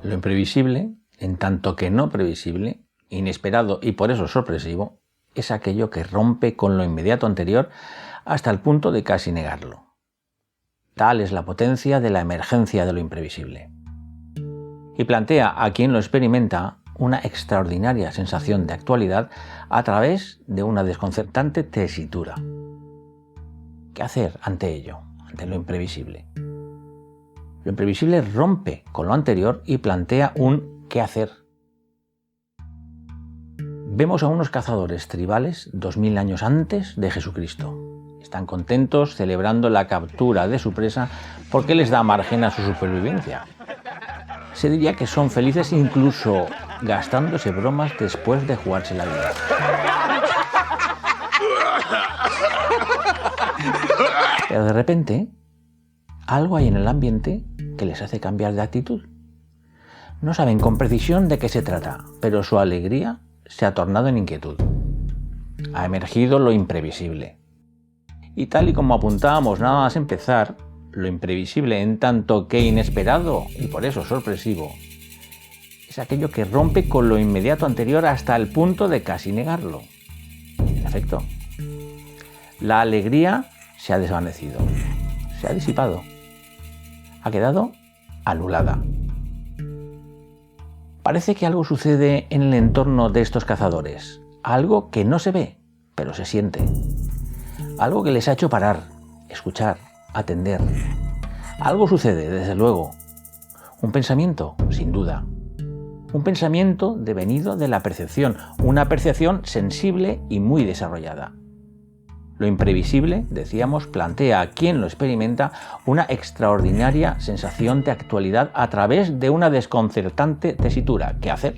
Lo imprevisible, en tanto que no previsible, inesperado y por eso sorpresivo, es aquello que rompe con lo inmediato anterior hasta el punto de casi negarlo. Tal es la potencia de la emergencia de lo imprevisible. Y plantea a quien lo experimenta una extraordinaria sensación de actualidad a través de una desconcertante tesitura. ¿Qué hacer ante ello, ante lo imprevisible? Lo imprevisible rompe con lo anterior y plantea un ¿qué hacer? Vemos a unos cazadores tribales 2000 años antes de Jesucristo. Están contentos celebrando la captura de su presa porque les da margen a su supervivencia. Se diría que son felices incluso gastándose bromas después de jugarse la vida. Pero de repente, algo hay en el ambiente que les hace cambiar de actitud. No saben con precisión de qué se trata, pero su alegría se ha tornado en inquietud. Ha emergido lo imprevisible. Y tal y como apuntábamos nada más empezar, lo imprevisible en tanto que inesperado y por eso sorpresivo, es aquello que rompe con lo inmediato anterior hasta el punto de casi negarlo. En efecto, la alegría se ha desvanecido, se ha disipado, ha quedado anulada. Parece que algo sucede en el entorno de estos cazadores, algo que no se ve, pero se siente. Algo que les ha hecho parar, escuchar, atender. Algo sucede, desde luego. Un pensamiento, sin duda. Un pensamiento devenido de la percepción, una percepción sensible y muy desarrollada. Lo imprevisible, decíamos, plantea a quien lo experimenta una extraordinaria sensación de actualidad a través de una desconcertante tesitura. ¿Qué hacer?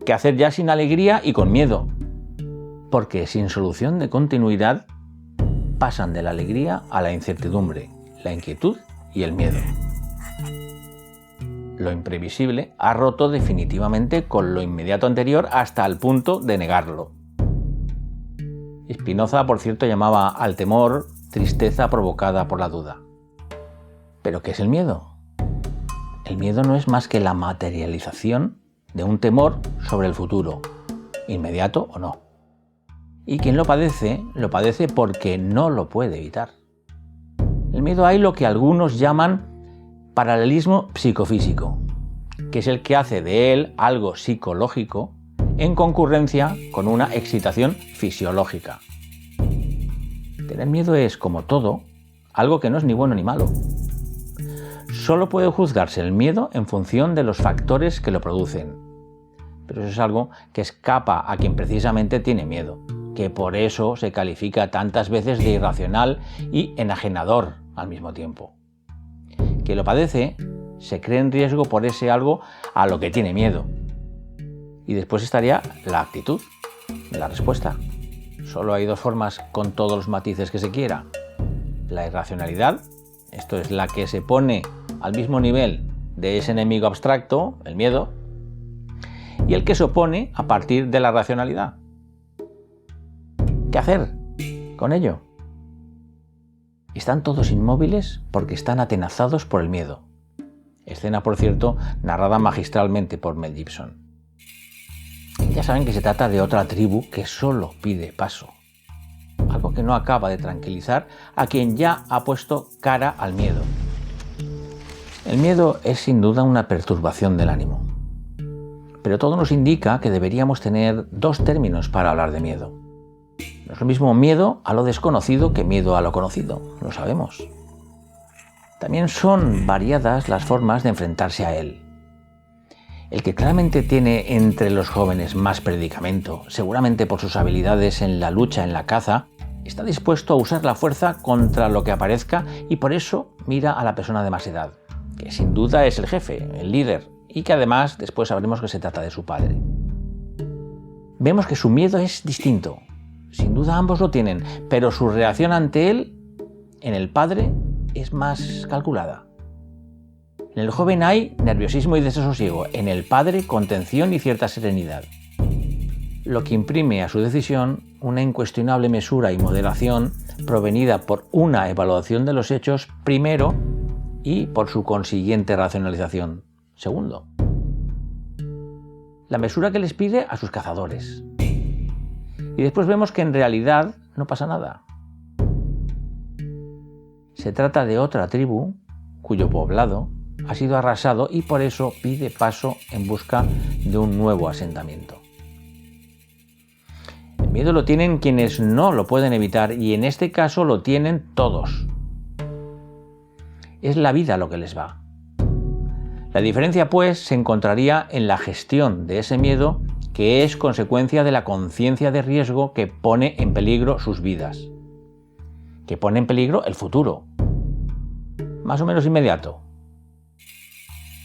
¿Qué hacer ya sin alegría y con miedo? Porque sin solución de continuidad pasan de la alegría a la incertidumbre, la inquietud y el miedo. Lo imprevisible ha roto definitivamente con lo inmediato anterior hasta el punto de negarlo. Spinoza, por cierto, llamaba al temor tristeza provocada por la duda. ¿Pero qué es el miedo? El miedo no es más que la materialización de un temor sobre el futuro, inmediato o no. Y quien lo padece porque no lo puede evitar. El miedo hay lo que algunos llaman paralelismo psicofísico, que es el que hace de él algo psicológico en concurrencia con una excitación fisiológica. Tener miedo es, como todo, algo que no es ni bueno ni malo. Solo puede juzgarse el miedo en función de los factores que lo producen. Pero eso es algo que escapa a quien precisamente tiene miedo, que por eso se califica tantas veces de irracional y enajenador al mismo tiempo. Quien lo padece se cree en riesgo por ese algo a lo que tiene miedo. Y después estaría la actitud de la respuesta. Solo hay dos formas con todos los matices que se quiera. La irracionalidad, esto es la que se pone al mismo nivel de ese enemigo abstracto, el miedo, y el que se opone a partir de la racionalidad. ¿Qué hacer con ello? Están todos inmóviles porque están atenazados por el miedo. Escena, por cierto, narrada magistralmente por Mel Gibson. Ya saben que se trata de otra tribu que solo pide paso. Algo que no acaba de tranquilizar a quien ya ha puesto cara al miedo. El miedo es sin duda una perturbación del ánimo. Pero todo nos indica que deberíamos tener dos términos para hablar de miedo. No es lo mismo miedo a lo desconocido que miedo a lo conocido, lo sabemos. También son variadas las formas de enfrentarse a él. El que claramente tiene entre los jóvenes más predicamento, seguramente por sus habilidades en la lucha, en la caza, está dispuesto a usar la fuerza contra lo que aparezca y por eso mira a la persona de más edad, que sin duda es el jefe, el líder, y que además después sabremos que se trata de su padre. Vemos que su miedo es distinto, Sin duda ambos lo tienen, pero su reacción ante él, en el padre, es más calculada. En el joven hay nerviosismo y desasosiego, en el padre contención y cierta serenidad, lo que imprime a su decisión una incuestionable mesura y moderación provenida por una evaluación de los hechos primero y por su consiguiente racionalización segundo. La mesura que les pide a sus cazadores. Y después vemos que en realidad no pasa nada. Se trata de otra tribu cuyo poblado ha sido arrasado y por eso pide paso en busca de un nuevo asentamiento. El miedo lo tienen quienes no lo pueden evitar y en este caso lo tienen todos. Es la vida lo que les va. La diferencia, pues, se encontraría en la gestión de ese miedo que es consecuencia de la conciencia de riesgo que pone en peligro sus vidas, que pone en peligro el futuro, más o menos inmediato.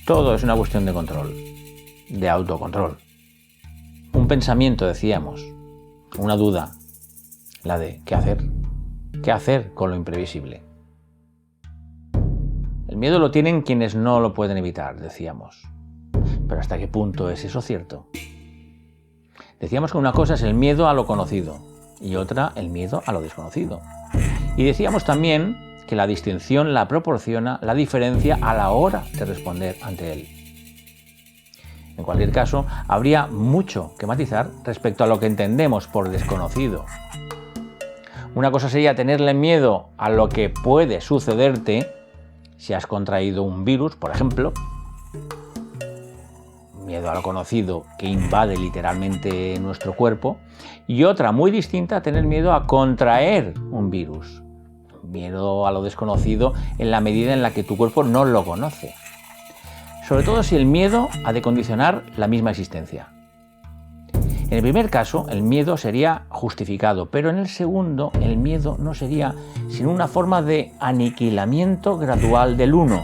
Todo es una cuestión de control, de autocontrol. Un pensamiento, decíamos, una duda, la de ¿qué hacer? ¿Qué hacer con lo imprevisible? El miedo lo tienen quienes no lo pueden evitar, decíamos. Pero ¿hasta qué punto es eso cierto? Decíamos que una cosa es el miedo a lo conocido y otra el miedo a lo desconocido. Y decíamos también que la distinción la proporciona la diferencia a la hora de responder ante él. En cualquier caso, habría mucho que matizar respecto a lo que entendemos por desconocido. Una cosa sería tenerle miedo a lo que puede sucederte si has contraído un virus, por ejemplo. Miedo a lo conocido que invade literalmente nuestro cuerpo. Y otra muy distinta, tener miedo a contraer un virus. Miedo a lo desconocido en la medida en la que tu cuerpo no lo conoce. Sobre todo si el miedo ha de condicionar la misma existencia. En el primer caso, el miedo sería justificado, pero en el segundo, el miedo no sería sino una forma de aniquilamiento gradual del uno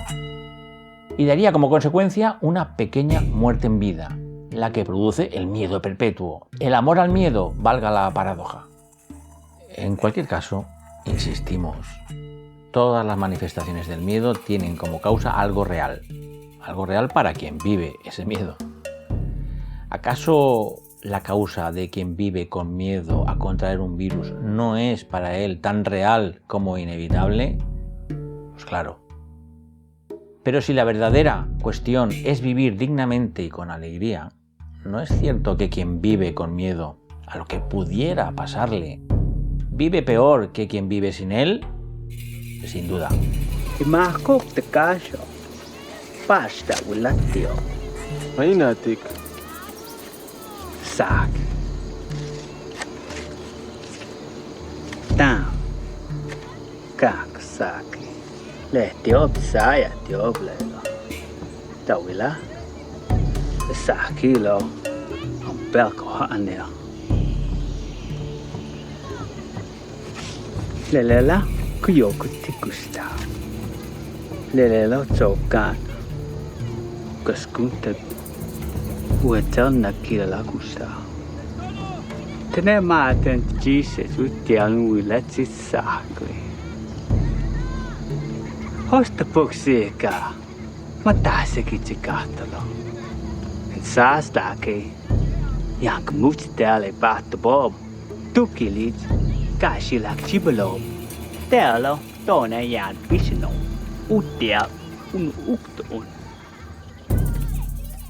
y daría como consecuencia una pequeña muerte en vida, la que produce el miedo perpetuo, el amor al miedo, valga la paradoja. En cualquier caso, insistimos, todas las manifestaciones del miedo tienen como causa algo real para quien vive ese miedo. ¿Acaso la causa de quien vive con miedo a contraer un virus no es para él tan real como inevitable? Pues claro. Pero si la verdadera cuestión es vivir dignamente y con alegría, ¿no es cierto que quien vive con miedo a lo que pudiera pasarle vive peor que quien vive sin él? Sin duda. Sak. Tam. Kak sak. Le tiop saya tiop le. Tawila. Saki lo. Ampel ko anel. Lelela kuyo kutikusta. Lelela chokan. Kaskunta. Uetel nakila kusta. Tene maten Jesus utian wilatsi sakli. Hosta puksika. Matasiki chikatalo. Saas laki. Yank mutstele bat bob. Tukilit. Kashilak chibalo. Telo tone yan pishno. Utia un ukton.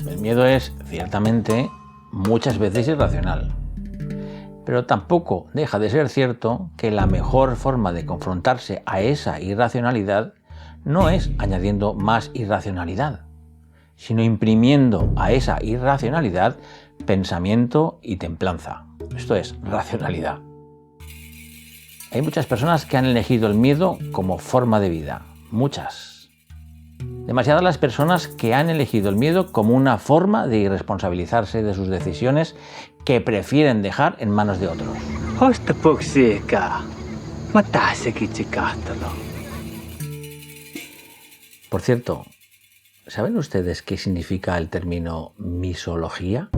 El miedo es, ciertamente, muchas veces irracional. Pero tampoco deja de ser cierto que la mejor forma de confrontarse a esa irracionalidad no es añadiendo más irracionalidad, sino imprimiendo a esa irracionalidad pensamiento y templanza. Esto es racionalidad. Hay muchas personas que han elegido el miedo como forma de vida. Muchas. Demasiadas las personas que han elegido el miedo como una forma de irresponsabilizarse de sus decisiones que prefieren dejar en manos de otros. Por cierto, ¿saben ustedes qué significa el término misología?